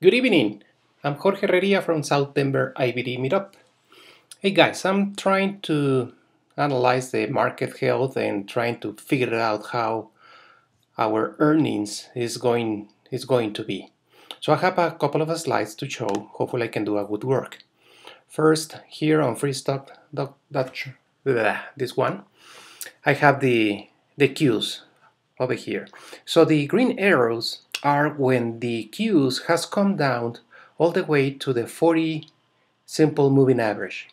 Good evening. I'm Jorge Herreria from South Denver IBD Meetup. Hey guys, I'm trying to analyze the market health and trying to figure out how our earnings is going to be. So I have a couple of slides to show. Hopefully I can do a good work. First, here on freestock, this one, I have the Qs over here. So the green arrows are when the Qs has come down all the way to the 40 simple moving average.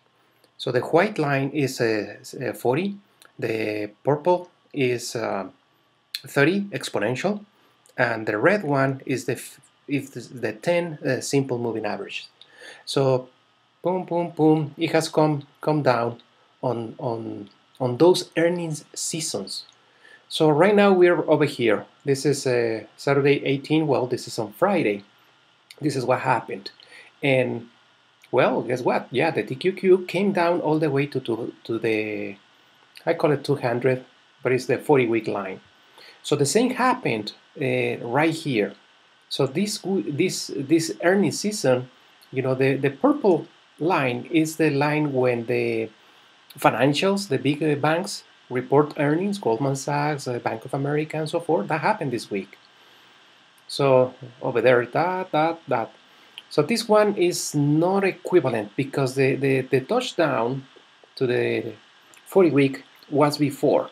So the white line is 40, the purple is 30 exponential, and the red one is the 10 simple moving average. So boom, boom, boom, it has come down on those earnings seasons. So right now we're over here. This is Saturday 18. Well, this is on Friday. This is what happened. And well, guess what? Yeah, the TQQ came down all the way to the, I call it 200, but it's the 40-week line. So the same happened right here. So this earnings season, the purple line is the line when the financials, the big banks report earnings, Goldman Sachs, Bank of America, and so forth. That happened this week. So over there, that. So this one is not equivalent because the touchdown to the 40-week was before.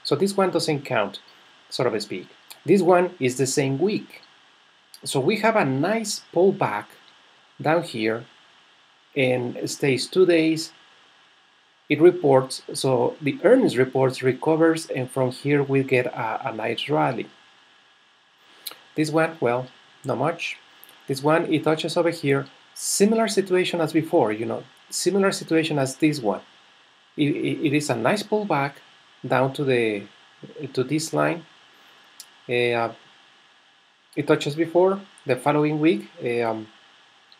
So this one doesn't count, so to speak. This one is the same week. So we have a nice pullback down here and stays 2 days. It reports, so the earnings reports recovers, and from here we get a nice rally. This one, well, not much. This one, it touches over here. Similar situation as before, similar situation as this one. It is a nice pullback down to this line. It touches before the following week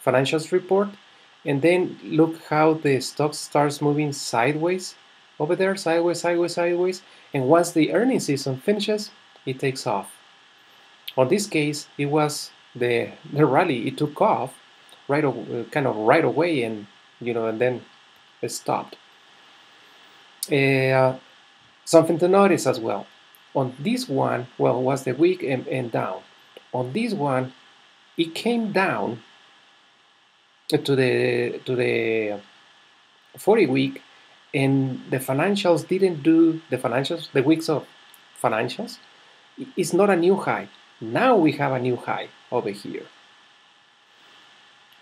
financials report, and then look how the stock starts moving sideways over there, sideways, sideways, sideways, and once the earnings season finishes, it takes off. On this case, it was the rally. It took off kind of right away, and and then it stopped. Something to notice as well. On this one, well, was the week and down. On this one, it came down to the 40 week, and the financials didn't do the weeks of financials. It's not a new high. Now we have a new high over here.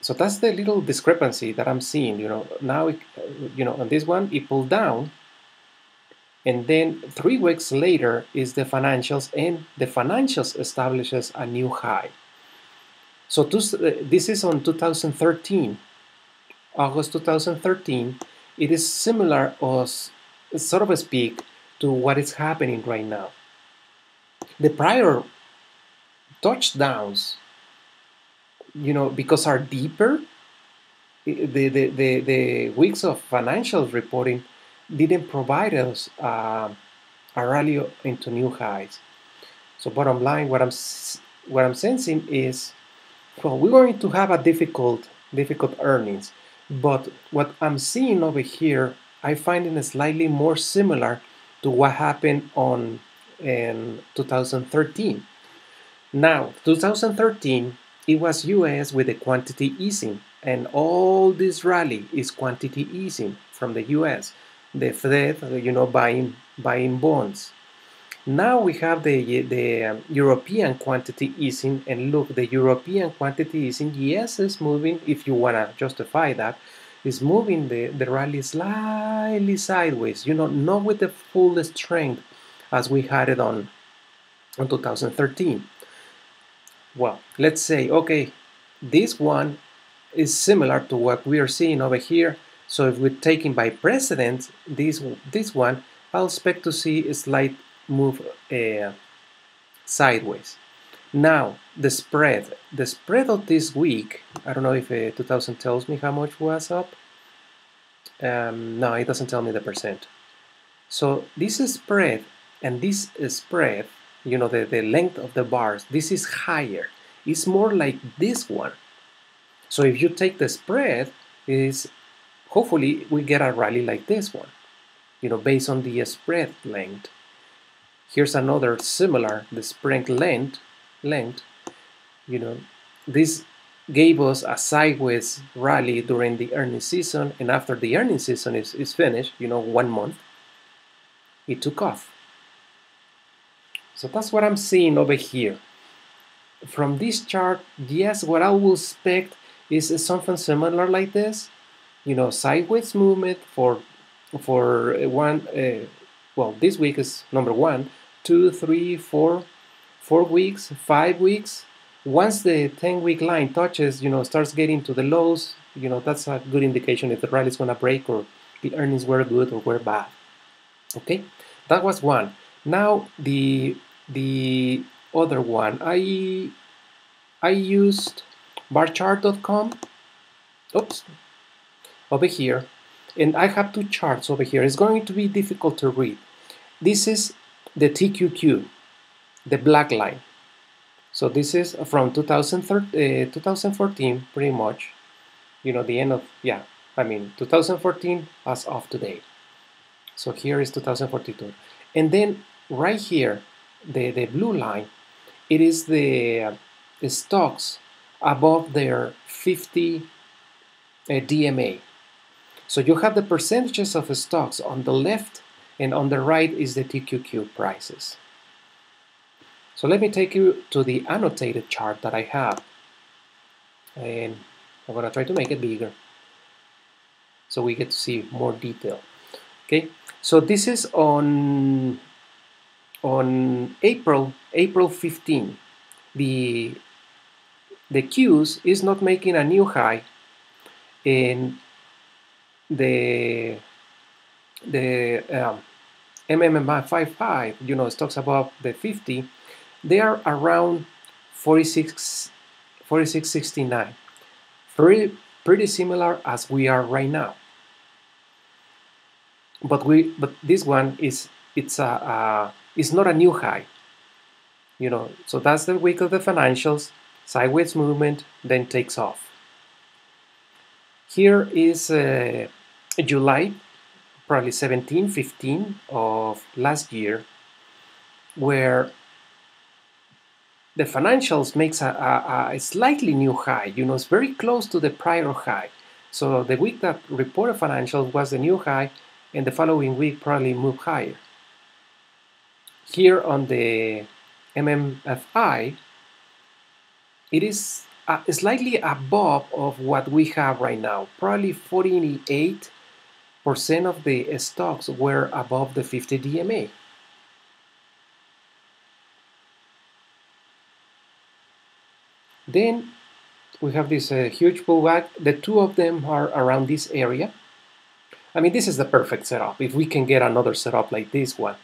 So that's the little discrepancy that I'm seeing. Now on this one it pulled down, and then 3 weeks later is the financials, and the financials establishes a new high. So this is on 2013, August 2013. It is similar, or sort of speak, to what is happening right now. The prior touchdowns, because are deeper, the weeks of financial reporting didn't provide us a rally into new highs. So bottom line, what I'm sensing is, well, we're going to have a difficult earnings, but what I'm seeing over here, I find it slightly more similar to what happened in 2013. Now, 2013, it was US with the quantity easing, and all this rally is quantity easing from the US. The Fed, buying bonds. Now we have the European quantity easing, and look, the European quantity easing, yes, is moving, if you want to justify that, is moving the rally slightly sideways, not with the full strength as we had it on 2013. Well, let's say, okay, this one is similar to what we are seeing over here. So if we're taking by precedent, this one, I'll expect to see a slight move sideways. Now, the spread of this week, I don't know if 2000 tells me how much was up. No, it doesn't tell me the percent. So this spread and this spread, the length of the bars, this is higher. is more like this one. So if you take the spread, is hopefully we get a rally like this one, based on the spread length. Here's another similar, the spread length, this gave us a sideways rally during the earnings season, and after the earnings season is finished, 1 month, it took off. So that's what I'm seeing over here. From this chart, yes, what I will expect is something similar like this, sideways movement for one, well, this week is number 1, 2, 3, 4 weeks, 5 weeks. Once the 10-week line touches, starts getting to the lows, that's a good indication if the rally is going to break or the earnings were good or were bad. Okay, that was one. Now the other one, I used barchart.com. Oops, over here, and I have 2 charts over here. It's going to be difficult to read. This is the TQQ, the black line. So this is from 2014, pretty much, the end of, 2014 as of today. So here is 2042. And then right here, the blue line, it is the stocks above their 50 DMA. So you have the percentages of stocks on the left, and on the right is the TQQ prices. So let me take you to the annotated chart that I have. And I'm going to try to make it bigger so we get to see more detail. Okay, so this is on April 15. The Qs is not making a new high, and the MMMI 55, stocks above the 50, they are around 46.69, pretty similar as we are right now. But this one it's not a new high, So that's the week of the financials, sideways movement, then takes off. Here is July, probably 17, 15 of last year, where the financials makes a slightly new high. It's very close to the prior high. So the week that reported financials was the new high, and the following week probably moved higher. Here on the MMFI, it is slightly above of what we have right now. Probably 48% of the stocks were above the 50 DMA. Then we have this huge pullback. The 2 of them are around this area. I mean, this is the perfect setup. If we can get another setup like this one,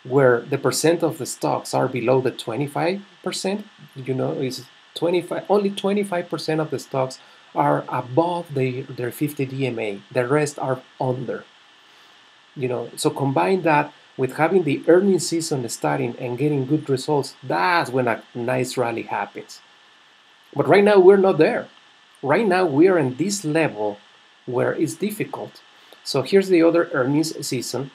where the percent of the stocks are below the 25%, is 25. Only 25% of the stocks are above their 50 DMA. The rest are under. So combine that with having the earnings season starting and getting good results. That's when a nice rally happens. But right now we're not there. Right now we are in this level where it's difficult. So here's the other earnings season.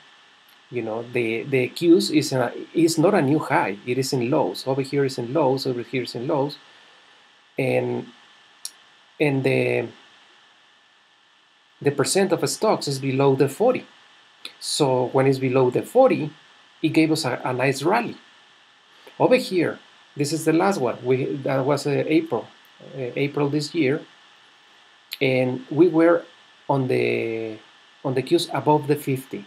The Qs is not a new high. It is in lows. Over here is in lows. Over here is in lows. And the percent of stocks is below the 40. So when it's below the 40, it gave us a nice rally. Over here, this is the last one. That was April this year, and we were on the Qs above the 50.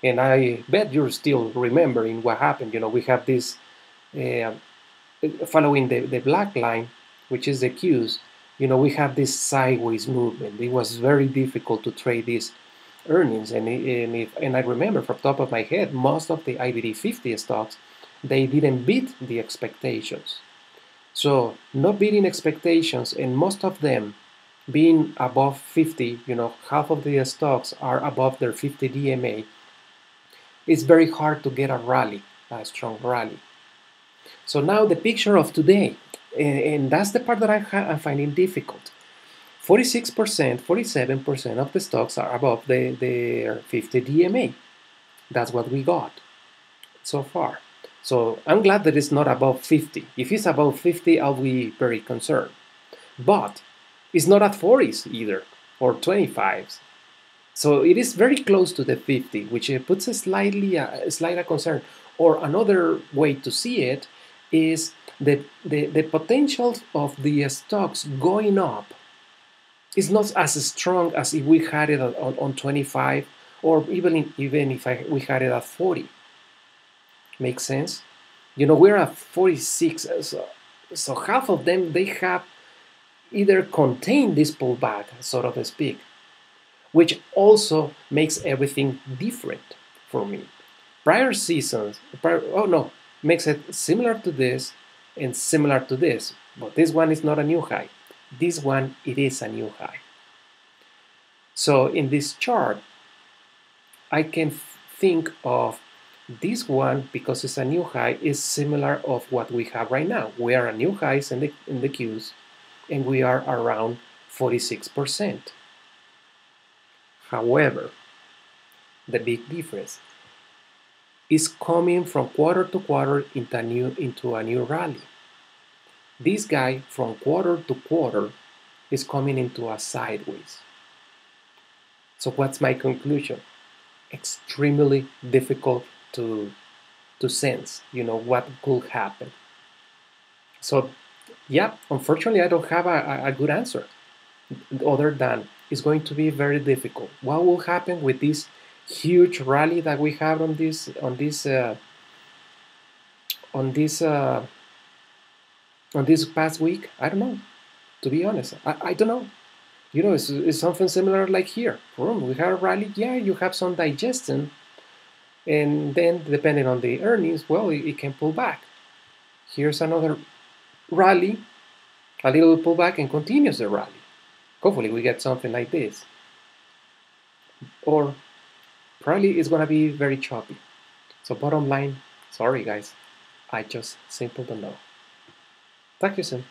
And I bet you're still remembering what happened. We have this following the black line, which is the Qs. We have this sideways movement. It was very difficult to trade these earnings, and I remember from top of my head, most of the IBD 50 stocks, they didn't beat the expectations. So not beating expectations, and most of them being above 50, half of the stocks are above their 50 DMA. It's very hard to get a strong rally. So now the picture of today, And that's the part that I'm finding difficult. 46%, 47% of the stocks are above their 50 DMA. That's what we got so far. So I'm glad that it's not above 50. If it's above 50, I'll be very concerned. But it's not at 40s either, or 25s. So it is very close to the 50, which puts a slight concern. Or another way to see it is the potential of the stocks going up is not as strong as if we had it on 25, or even if we had it at 40. Makes sense? We're at 46, so half of them, they have either contained this pullback, so to speak, which also makes everything different for me. Prior seasons, makes it similar to this and similar to this, but this one is not a new high. This one, it is a new high. So in this chart, I can think of this one, because it's a new high, is similar of what we have right now. We are at new highs in the Qs, and we are around 46%. However, the big difference is coming from quarter to quarter into a new rally. This guy from quarter to quarter is coming into a sideways. So what's my conclusion? Extremely difficult to sense, what could happen. So yeah, unfortunately, I don't have a good answer other than it's going to be very difficult. What will happen with this huge rally that we have on this past week? I don't know. To be honest, I don't know. It's something similar like here. We have a rally. Yeah, you have some digestion, and then depending on the earnings, well, it can pull back. Here's another rally, a little pullback, and continues the rally. Hopefully we get something like this. Or probably it's going to be very choppy. So bottom line, sorry guys, I just simply don't know. Talk to you soon.